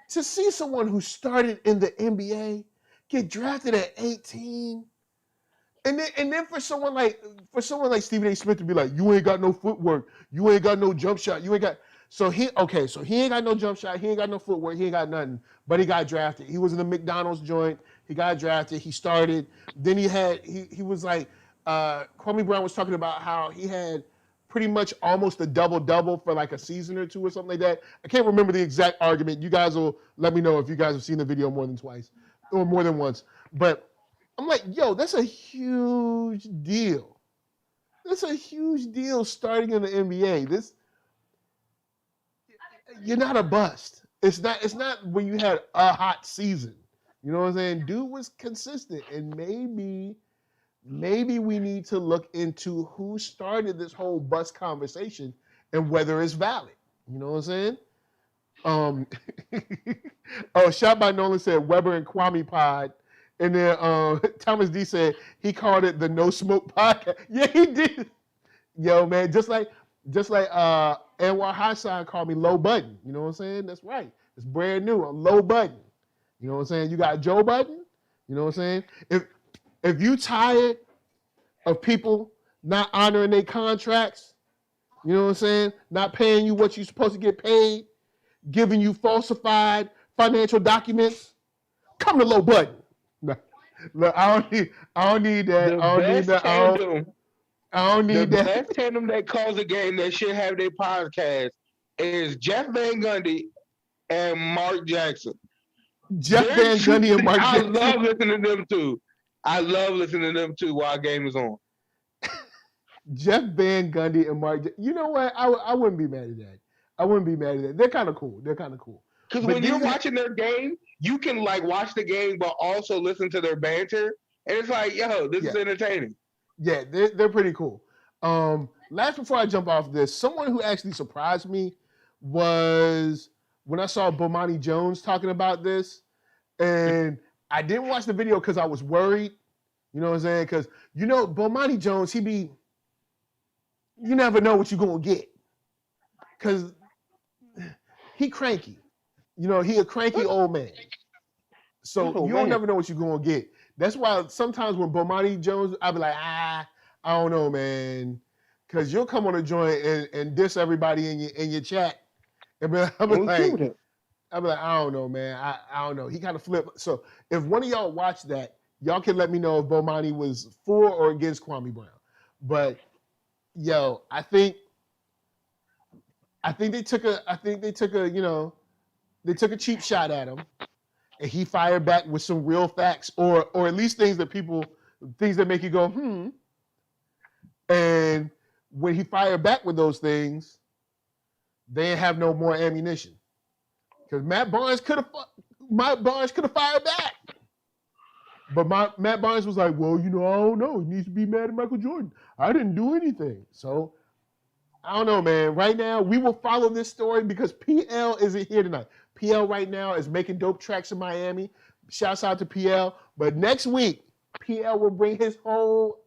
to see someone who started in the NBA get drafted at 18, and then for someone like Stephen A. Smith to be like, you ain't got no footwork, you ain't got no jump shot, he ain't got no jump shot, he ain't got no footwork, he ain't got nothing, but he got drafted. He was in the McDonald's joint, he got drafted, he started, then he was like, Kwame Brown was talking about how he had pretty much almost a double-double for like a season or two or something like that. I can't remember the exact argument. You guys will let me know if you guys have seen the video more than twice or more than once. But I'm like, that's a huge deal. That's a huge deal starting in the NBA. You're not a bust. It's not when you had a hot season. You know what I'm saying? Dude was consistent, and maybe we need to look into who started this whole bust conversation and whether it's valid. You know what I'm saying? Shot by Nolan said Weber and Kwame pod And then Thomas D said he called it the No Smoke Podcast. Yeah, he did. Yo, man, just like Anwar Hassan called me Low Button. You know what I'm saying? That's right. It's brand new. I'm Low Button. You know what I'm saying? You got Joe Button. You know what I'm saying? If you tired of people not honoring their contracts, you know what I'm saying? Not paying you what you're supposed to get paid, giving you falsified financial documents, come to Low Button. Look, I don't need that. The I don't need best that. tandem, I don't the need that. best tandem that calls a game that should have their podcast is Jeff Van Gundy and Mark Jackson. Jeff Van Gundy and Mark Jackson. I love listening to them too. I love listening to them too while game is on. Jeff Van Gundy and Mark. You know what? I wouldn't be mad at that. I wouldn't be mad at that. They're kind of cool. Because when you're watching their game, you can like watch the game, but also listen to their banter, and it's like, yo, this is entertaining. Yeah, they're pretty cool. Last before I jump off this, someone who actually surprised me was when I saw Bomani Jones talking about this, and I didn't watch the video because I was worried. You know what I'm saying? Because Bomani Jones, you never know what you're gonna get, because he cranky. He a cranky old man. So you don't never know what you're gonna get. That's why sometimes when Bomani Jones, I'll be like, I don't know, man. Because you'll come on a joint and diss everybody in your chat. And I'll be like, I don't know, man. I don't know. He kind of flipped. So if one of y'all watched that, y'all can let me know if Bomani was for or against Kwame Brown. But yo, I think they took a cheap shot at him, and he fired back with some real facts, or at least things that make you go, And when he fired back with those things, they didn't have no more ammunition. Because Matt Barnes could have fired back. But Matt Barnes was like, well, I don't know. He needs to be mad at Michael Jordan. I didn't do anything. So I don't know, man. Right now, we will follow this story because PL isn't here tonight. PL right now is making dope tracks in Miami. Shouts out to PL. But next week, PL will bring his whole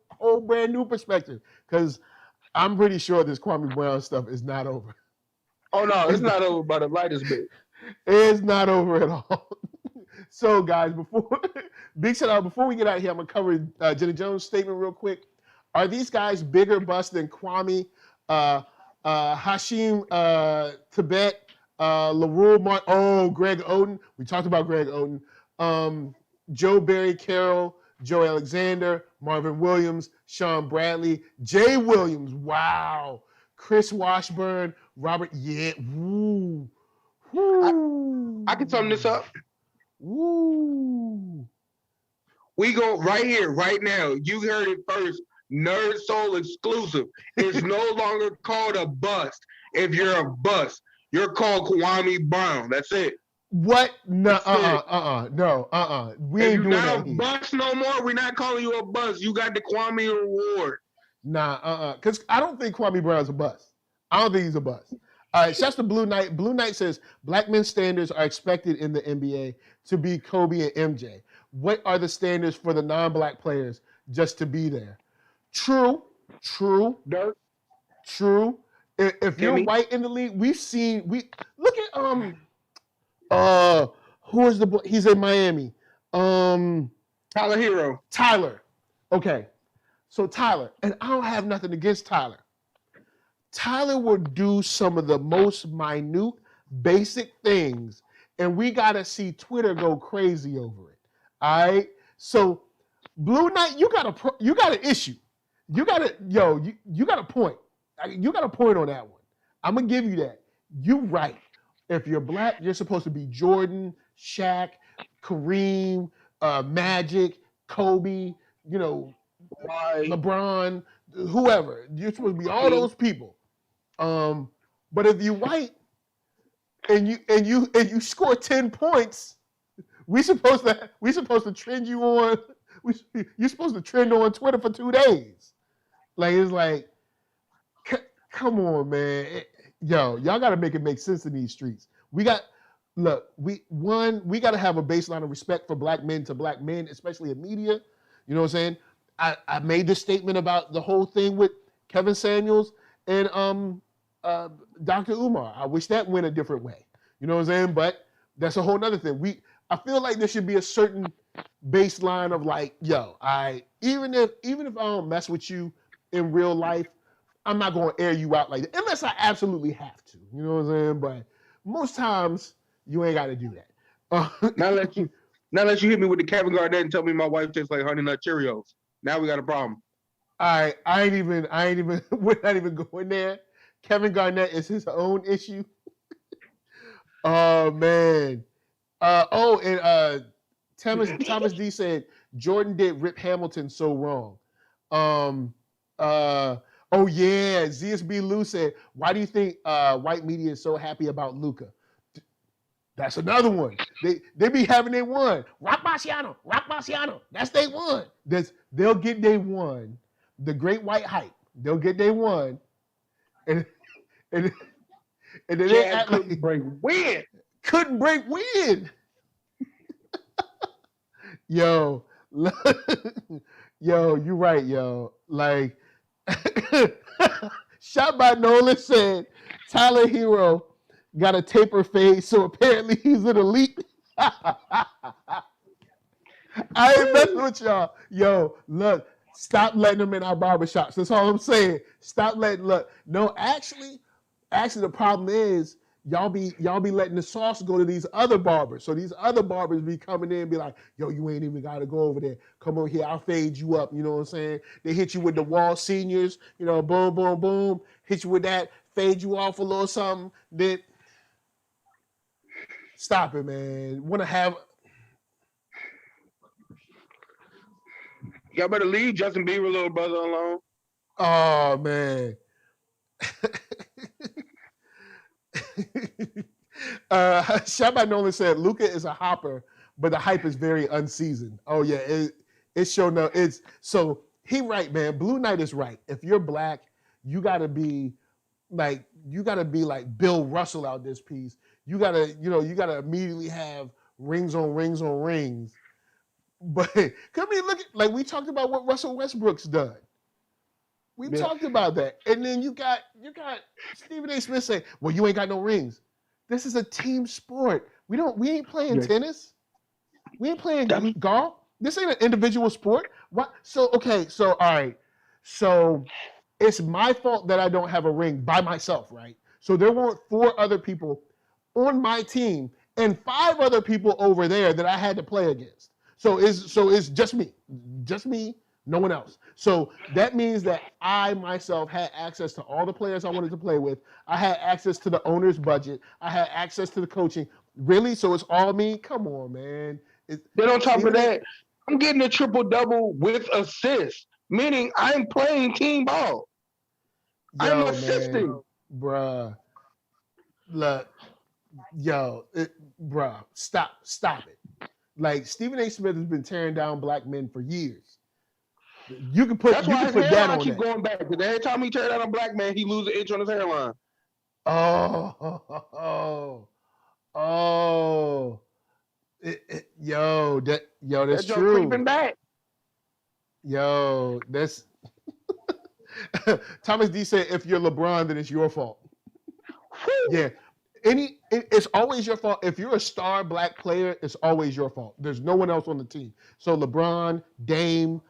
brand new perspective, because I'm pretty sure this Kwame Brown stuff is not over. Oh, no, it's not over by the lightest bit. It's not over at all. So, guys, big shout out. Before we get out of here, I'm going to cover Jenna Jones' statement real quick. Are these guys bigger busts than Kwame, Hashim Tibet, LaRue Greg Oden? We talked about Greg Oden. Joe Barry Carroll, Joe Alexander, Marvin Williams, Sean Bradley, Jay Williams, wow. Chris Washburn, Robert, woo. Woo. I can sum this up. Woo. We go right here, right now. You heard it first. NERDSoul exclusive. It's no longer called a bust. If you're a bust, you're called Kwame Brown. That's it. What? No, no. We ain't doing that here. Bust no more. We're not calling you a bust. You got the Kwame Award. Nah, because I don't think Kwame Brown's a bust. I don't think he's a bust. All right, shouts to Blue Knight. Blue Knight says, black men's standards are expected in the NBA to be Kobe and MJ. What are the standards for the non-black players just to be there? True. Dirt. True. If you're white in the league, look at who is the boy? He's in Miami. Tyler Hero. Tyler. Okay. So Tyler, and I don't have nothing against Tyler. Tyler will do some of the most minute, basic things, and we gotta see Twitter go crazy over it. All right. So Blue Knight, you got an issue. You got a point. You got a point on that one. I'm gonna give you that. You right. If you're black, you're supposed to be Jordan, Shaq, Kareem, Magic, Kobe, LeBron, whoever. You're supposed to be all those people. But if you white and you score 10 points, we supposed to trend you on. You're supposed to trend on Twitter for 2 days. Like, it's like, come on, man. Y'all got to make it make sense in these streets. We got look, we got to have a baseline of respect for black men to black men, especially in media. You know what I'm saying? I made this statement about the whole thing with Kevin Samuels and Dr. Umar. I wish that went a different way. You know what I'm saying? But that's a whole nother thing. I feel like there should be a certain baseline of like, yo, even if I don't mess with you in real life, I'm not gonna air you out like that unless I absolutely have to. You know what I'm saying? But most times you ain't got to do that. Now let you hit me with the Kevin Garnett and tell me my wife tastes like Honey Nut Cheerios. Now we got a problem. All right, I ain't even. We're not even going there. Kevin Garnett is his own issue. Oh man. And Thomas D said Jordan did Rip Hamilton so wrong. Oh yeah, ZSB Lou said, why do you think white media is so happy about Luka? That's another one. They be having their one. Rock Marciano. That's their one. They'll get their one. The great white hype. They'll get their one. And then they act like couldn't break wind. Yo, you right, yo. Like Shot by Nolan said Tyler Hero got a taper fade, so apparently he's an elite. I ain't messing with y'all. Yo, look, stop letting them in our barbershops. That's all I'm saying. Stop letting, look. No, actually, the problem is y'all be letting the sauce go to these other barbers. So these other barbers be coming in and be like, yo, you ain't even got to go over there. Come over here, I'll fade you up. You know what I'm saying? They hit you with the wall seniors, you know, boom, boom, boom. Hit you with that, fade you off a little something. Then stop it, man. Want to have... Y'all better leave Justin Bieber little brother alone. Oh, man. Shot by Nolan said Luka is a hopper, but the hype is very unseasoned. Oh yeah, it's showing up. It's so he right, man. Blue Knight is right. If you're black, you gotta be like Bill Russell out this piece. You gotta immediately have rings on rings on rings. But come here, look at, like we talked about what Russell Westbrook's done. We talked about that. And then you got Stephen A. Smith saying, well, you ain't got no rings. This is a team sport. We ain't playing tennis. We ain't playing golf. This ain't an individual sport. What? So all right. So it's my fault that I don't have a ring by myself, right? So there weren't 4 other people on my team and 5 other people over there that I had to play against. So it's just me, no one else. So that means that I myself had access to all the players I wanted to play with. I had access to the owner's budget. I had access to the coaching. Really? So it's all me? Come on, man. Then on top of that, I'm getting a triple-double with assists, meaning I'm playing team ball. I'm assisting. Man, bruh. Look, bruh, stop it. Like, Stephen A. Smith has been tearing down black men for years. You can put that on I keep going back, because every time he tear down a black man, he loses an inch on his hairline. That's true. Creeping back. Yo, that's Thomas D said, if you're LeBron, then it's your fault. Yeah. It's always your fault. If you're a star black player, it's always your fault. There's no one else on the team. So LeBron, Dame,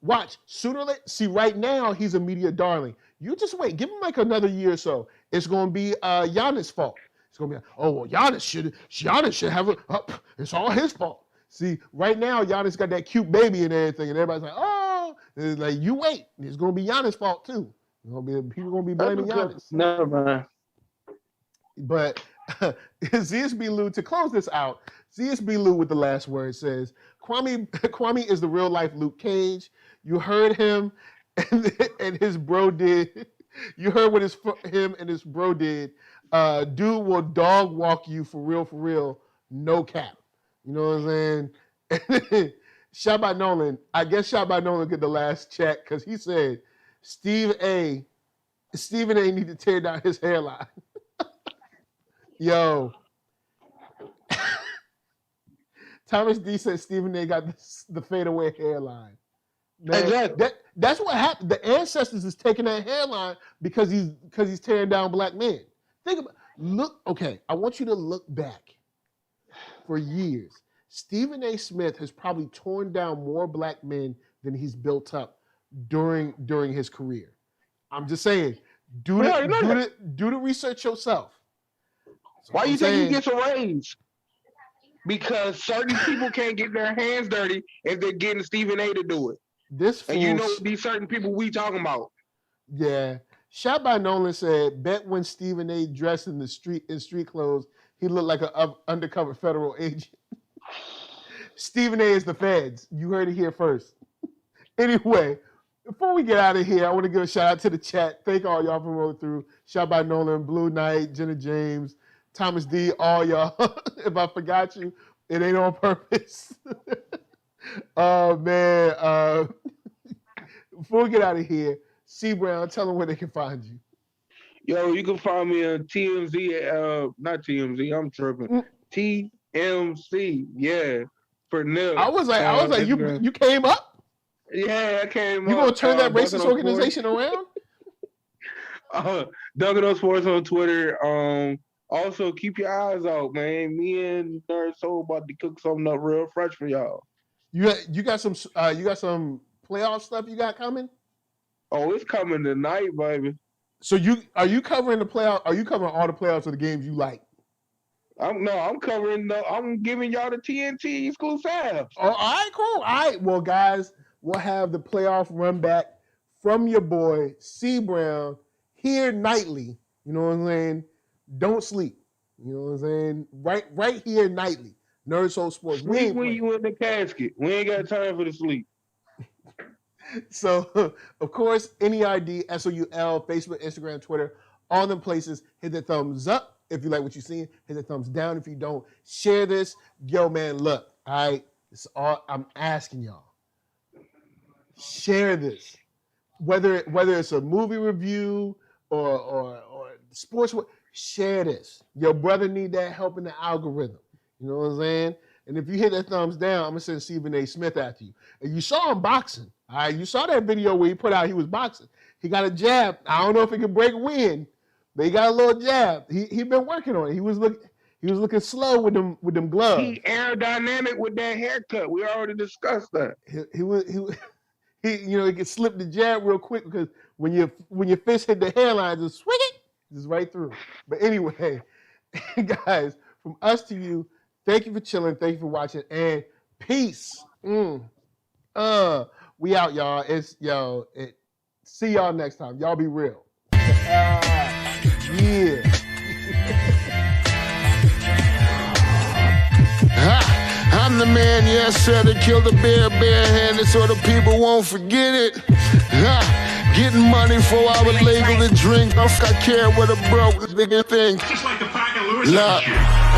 watch. Sooner or later, see, right now, he's a media darling. You just wait. Give him like another year or so. It's going to be Giannis' fault. It's going to be, oh, well, Giannis should have it's all his fault. See, right now, Giannis got that cute baby and everything, and everybody's like, oh, it's like, you wait. It's going to be Giannis' fault, too. People going to be blaming Giannis. Never mind. But ZSB Lou, to close this out, ZSB Lou with the last word says, Kwame is the real life Luke Cage. You heard him and his bro did. You heard what him and his bro did. Dude will dog walk you for real, no cap. You know what I'm saying? Shot by Nolan. I guess Shot by Nolan get the last check because he said Stephen A. need to tear down his hairline. Yo, Thomas D said Stephen A got the fadeaway hairline. Man, Exactly. That's what happened. The ancestors is taking that hairline because he's tearing down black men. Think about I want you to look back for years. Stephen A. Smith has probably torn down more black men than he's built up during his career. I'm just saying, do the research yourself. Why you think he gets a raise? Because certain people can't get their hands dirty if they're getting Stephen A. to do it. And you know these certain people we talking about. Yeah. Shot by Nolan said, bet when Stephen A. dressed in street clothes, he looked like an undercover federal agent. Stephen A. is the feds. You heard it here first. Anyway, before we get out of here, I want to give a shout out to the chat. Thank all y'all for rolling through. Shot by Nolan, Blue Knight, Jenna James, Thomas D, all y'all. If I forgot you, it ain't on purpose. Oh, man. Before we get out of here, C. Brown, tell them where they can find you. Yo, you can find me on TMZ, not TMZ, I'm tripping. TMC, yeah, for Nil. I was like, you came up? Yeah, I came up. You gonna turn that racist organization around? Dunkin' on Sports on Twitter. Also, keep your eyes out, man. Me and NERDSoul about to cook something up real fresh for y'all. You got some playoff stuff you got coming? Oh, it's coming tonight, baby. So are you covering the playoff? Are you covering all the playoffs of the games you like? I'm giving y'all the TNT exclusive. Oh, all right, cool. All right, well, guys, we'll have the playoff run back from your boy C. Brown here nightly. You know what I'm saying? Don't sleep. You know what I'm saying? Right here nightly. NERDSoul Sports. Sleep when you in the casket. We ain't got time for the sleep. So, of course, NERD, SOUL, Facebook, Instagram, Twitter, all them places. Hit the thumbs up if you like what you're seeing. Hit the thumbs down if you don't. Share this. Yo, man, look, all right? It's all I'm asking y'all. Share this. Whether it's a movie review or sports, share this. Your brother need that help in the algorithm. You know what I'm saying? And if you hit that thumbs down, I'm going to send Stephen A. Smith after you. And you saw him boxing. All right, you saw that video where he put out he was boxing. He got a jab. I don't know if he can break win, but he got a little jab. He been working on it. He was looking slow with them gloves. He aerodynamic with that haircut. We already discussed that. He can slip the jab real quick because when your fist hit the hairline, just swing it, just right through. But anyway, guys, from us to you, thank you for chilling. Thank you for watching, and peace. We out, y'all. See y'all next time. Y'all be real. Yeah. I'm the man, yes, sir, that killed the bear barehanded so the people won't forget it. Getting money for our legal to drink. I care what a broke is bigger thing. Just like the pack of Lewiz. Look,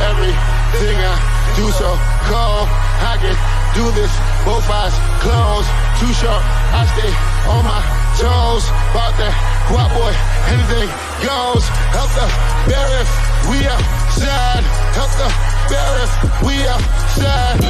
everything I do so cold. I can do this, both eyes closed. Too short, I stay on my toes. About that guap boy, anything goes. Help the bear if we outside. Help the bear if we outside.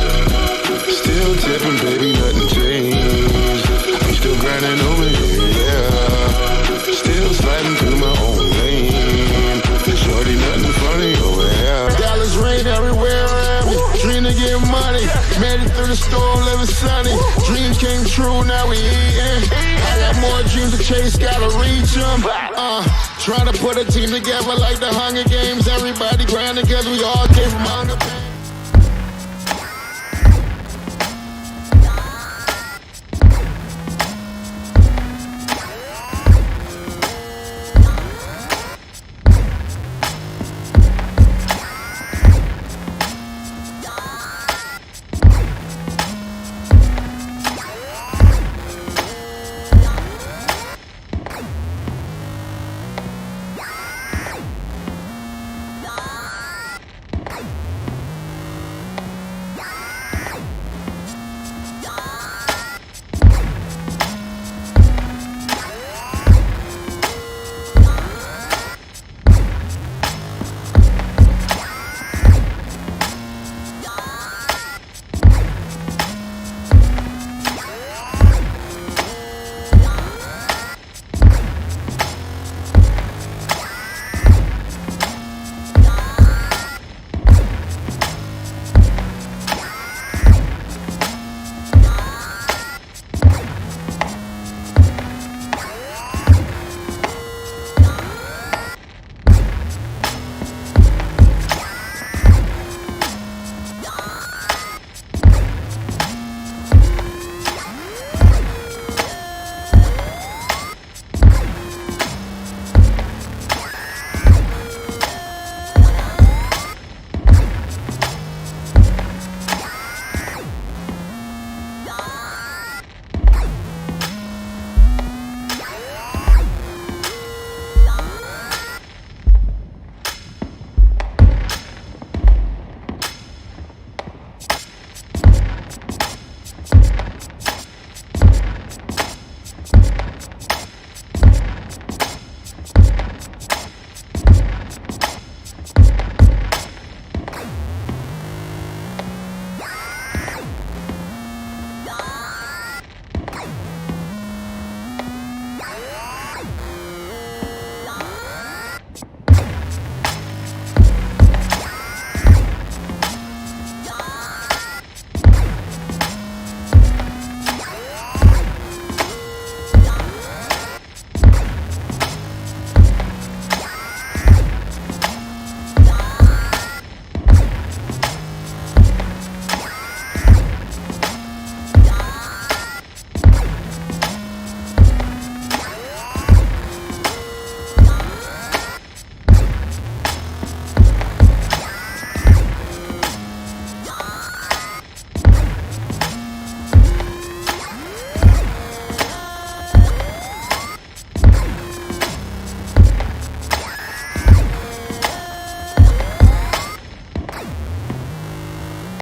Still tipping, baby, nothing changed. I'm still grinding over here, yeah. Still sliding through my own lane. Shorty, nothing funny over here. Dallas rain everywhere around me. Dream to get money. Made it through the storm, living sunny. Dreams came true, now we eating. I got more dreams to chase, gotta reach them. Trying to put a team together like the Hunger Games.